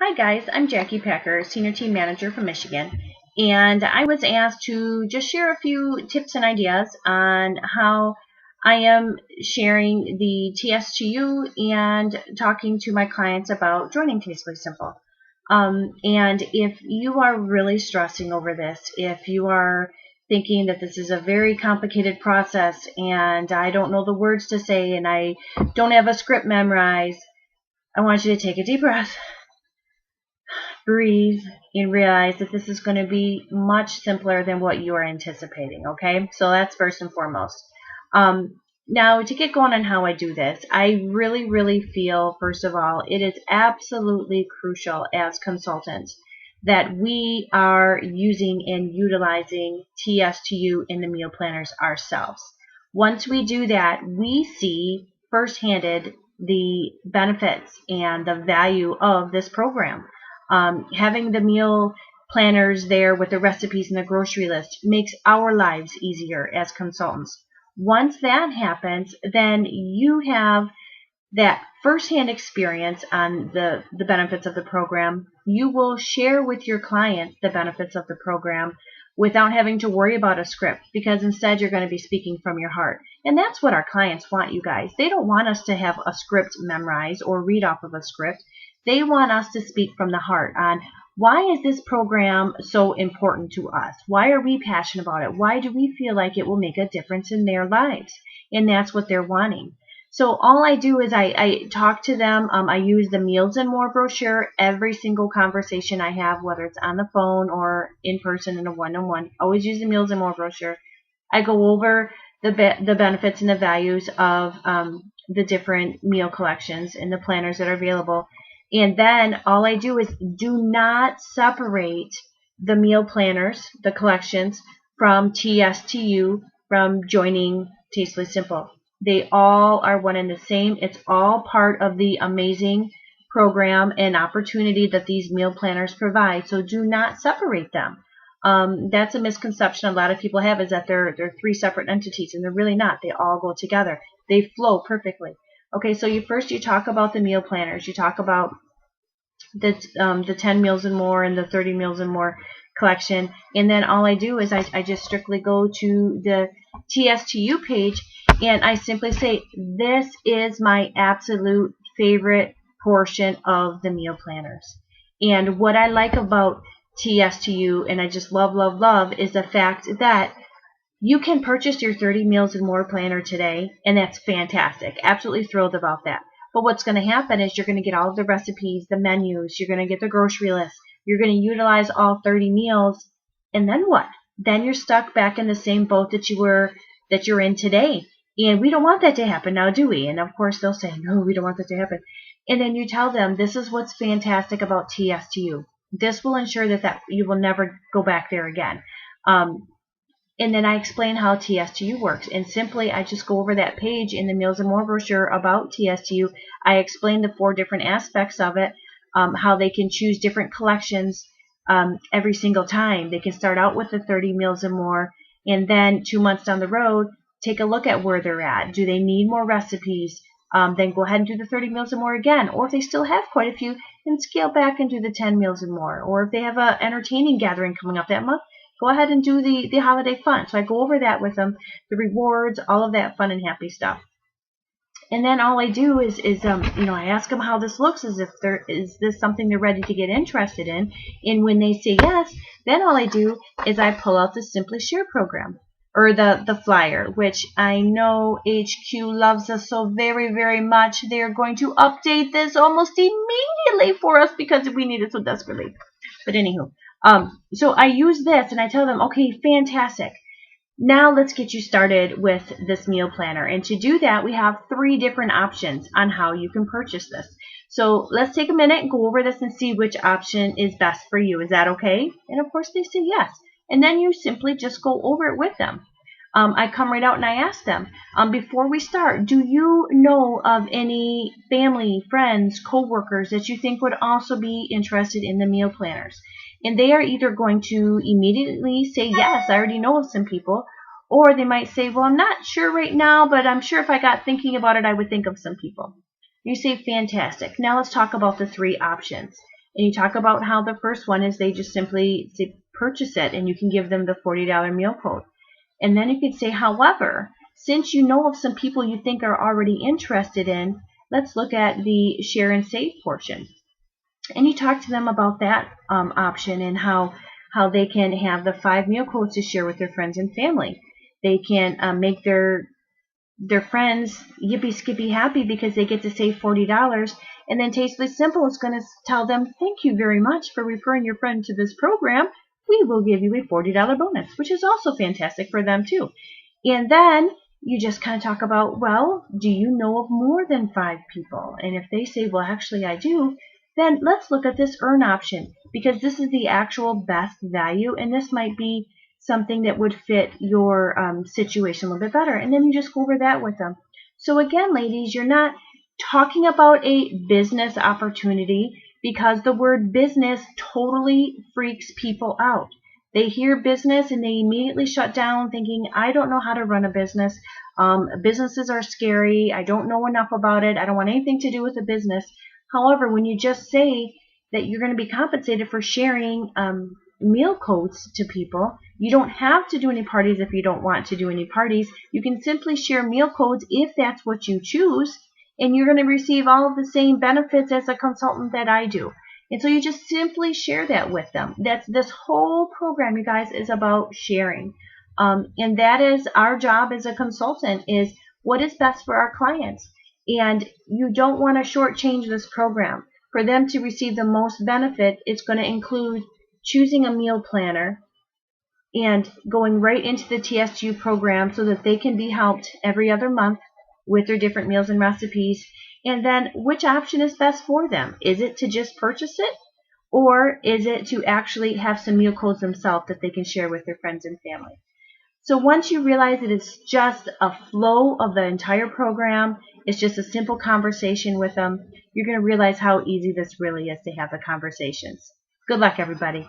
Hi guys, I'm Jackie Packer, Senior Team Manager from Michigan, and I was asked to just share a few tips and ideas on how I am sharing the TSTU and talking to my clients about joining Tastefully Simple. And if you are really stressing over this, if you are thinking that this is a very complicated process and I don't know the words to say and I don't have a script memorized, I want you to take a deep breath, breathe, and realize that this is going to be much simpler than what you are anticipating, okay? So that's first and foremost. Now, to get going on how I do this, I really feel, first of all, it is absolutely crucial as consultants that we are using and utilizing TSTU in the meal planners ourselves. Once we do that, we see firsthand the benefits and the value of this program. Having the meal planners there with the recipes and the grocery list makes our lives easier as consultants. Once that happens, then you have that firsthand experience on the benefits of the program. You will share with your clients the benefits of the program without having to worry about a script, because instead you're going to be speaking from your heart. And that's what our clients want, you guys. They don't want us to have a script memorized or read off of a script. They want us to speak from the heart on why is this program so important to us? Why are we passionate about it? Why do we feel like it will make a difference in their lives? And that's what they're wanting. So all I do is I talk to them. I use the Meals and More brochure every single conversation I have, whether it's on the phone or in person in a one-on-one. Always use the Meals and More brochure. I go over the benefits and the values of the different meal collections and the planners that are available. And then all I do is do not separate the meal planners, the collections, from TSTU, from joining Tastefully Simple. They all are one and the same. It's all part of the amazing program and opportunity that these meal planners provide. So do not separate them. That's a misconception a lot of people have, is that they're three separate entities, and they're really not. They all go together. They flow perfectly. Okay, so you talk about the meal planners. You talk about the 10 meals and more and the 30 meals and more collection, and then all I do is I just strictly go to the TSTU page and I simply say, this is my absolute favorite portion of the meal planners. And what I like about TSTU, and I just love, is the fact that you can purchase your 30 meals and more planner today, and that's fantastic. Absolutely thrilled about that. But what's going to happen is you're going to get all of the recipes, the menus, you're going to get the grocery list, you're going to utilize all 30 meals, and then what? Then you're stuck back in the same boat that you're in today. And we don't want that to happen now, do we? And of course they'll say, no, we don't want that to happen. And then you tell them, this is what's fantastic about TSTU. This will ensure that you will never go back there again. And then I explain how TSTU works. And simply, I just go over that page in the Meals and More brochure about TSTU. I explain the 4 different aspects of it, how they can choose different collections every single time. They can start out with the 30 meals and more, and then 2 months down the road, take a look at where they're at. Do they need more recipes? Then go ahead and do the 30 meals and more again. Or if they still have quite a few, then scale back and do the 10 meals and more. Or if they have an entertaining gathering coming up that month, go ahead and do the holiday fun. So I go over that with them, the rewards, all of that fun and happy stuff. And then all I do is I ask them how this looks, as if is this something they're ready to get interested in. And when they say yes, then all I do is I pull out the Simply Share program, or the flyer, which I know HQ loves us so very much. They're going to update this almost immediately for us because we need it so desperately. But anywho, so I use this and I tell them, okay, fantastic. Now let's get you started with this meal planner. And to do that, we have 3 different options on how you can purchase this. So let's take a minute and go over this and see which option is best for you. Is that okay? And of course they say yes. And then you simply just go over it with them. I come right out and I ask them, before we start, do you know of any family, friends, co-workers that you think would also be interested in the meal planners? And they are either going to immediately say, yes, I already know of some people, or they might say, well, I'm not sure right now, but I'm sure if I got thinking about it, I would think of some people. You say, fantastic. Now let's talk about the 3 options. And you talk about how the first one is they just simply purchase it, and you can give them the $40 meal code. And then you could say, however, since you know of some people you think are already interested in, let's look at the share and save portion. And you talk to them about that option, and how they can have the 5 meal codes to share with their friends and family. They can make their friends yippee skippy happy because they get to save $40. And then Tastefully Simple is going to tell them, thank you very much for referring your friend to this program. We will give you a $40 bonus, which is also fantastic for them too. And then you just kind of talk about, well, do you know of more than 5 people? And if they say, well, actually I do, then let's look at this earn option, because this is the actual best value, and this might be something that would fit your situation a little bit better. And then you just go over that with them. So again, ladies, you're not talking about a business opportunity, because the word business totally freaks people out. They hear business and they immediately shut down thinking, I don't know how to run a business. Businesses are scary. I don't know enough about it. I don't want anything to do with a business. However, when you just say that you're going to be compensated for sharing meal codes to people, you don't have to do any parties if you don't want to do any parties. You can simply share meal codes if that's what you choose, and you're going to receive all of the same benefits as a consultant that I do. And so you just simply share that with them. This whole program, you guys, is about sharing. And that is our job as a consultant, is what is best for our clients. And you don't want to shortchange this program. For them to receive the most benefit, it's going to include choosing a meal planner and going right into the TSU program so that they can be helped every other month with their different meals and recipes. And then which option is best for them? Is it to just purchase it? Or is it to actually have some meal codes themselves that they can share with their friends and family? So once you realize that it's just a flow of the entire program, it's just a simple conversation with them, you're going to realize how easy this really is to have the conversations. Good luck, everybody.